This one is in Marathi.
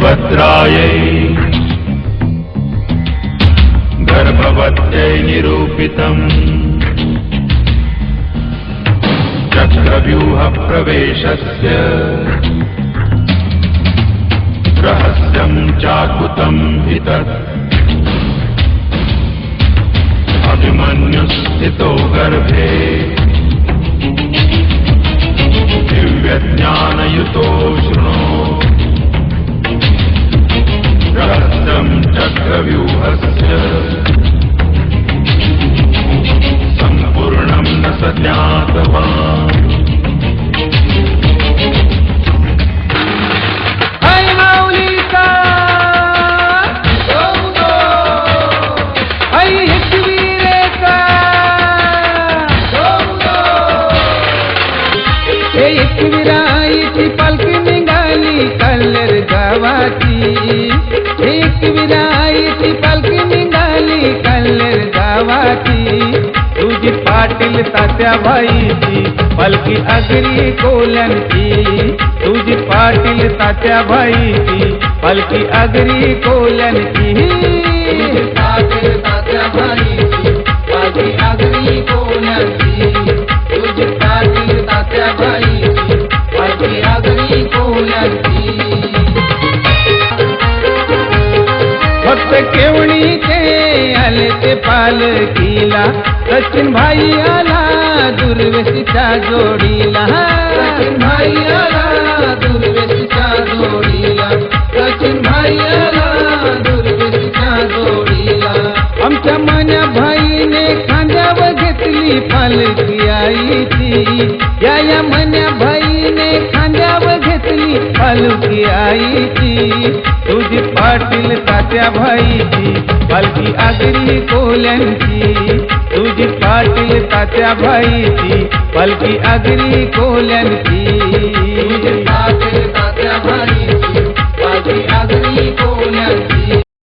भद्रायै गर्भवत्यै निरूपितम् चक्रव्यूहप्रवेशस्य रहस्यं चाद्भुतं हि तत् अभिमन्युस्थितो गर्भे दिव्यज्ञानयुतो शृणो रहस्यं चक्रव्यूहस्य सम्पूर्णं न स ज्ञातवान्। एकविराईची पालखी निघाली कल्लेर गावाची, एकविराईची पालखी निघाली कल्लेर गावाची, तुझी पाटील तात्याबाईची पालखी आगरी कोल्यांची, तुझी पाटील तात्याबाईची पालखी आगरी कोल्यांची, तुझी पाटील तात्याबाईची पालखी आगरी कोल्यांची, तुझी पाटील तात्याबाईची पालखी आगरी कोल्यांची। फक्त केवणीचे आले ते पालखीला, सचिन भाई आला दुर्वेशीच्या जोडीला, सचिन भाई आला दुर्वेशीच्या जोडीला, सचिन भाई आला दुर्वेशीच्या जोडीला। आमच्या मन्या भाईने खांद्यावर घेतली पालखी आईची, या मन्या भाईने खांद्यावर घेतली पालखी आईची, तुझी पाटील तात्याबाईची पालखी आगरी कोल्यांची, तुझी पाटील तात्याबाईची पालखी आगरी कोल्यांची।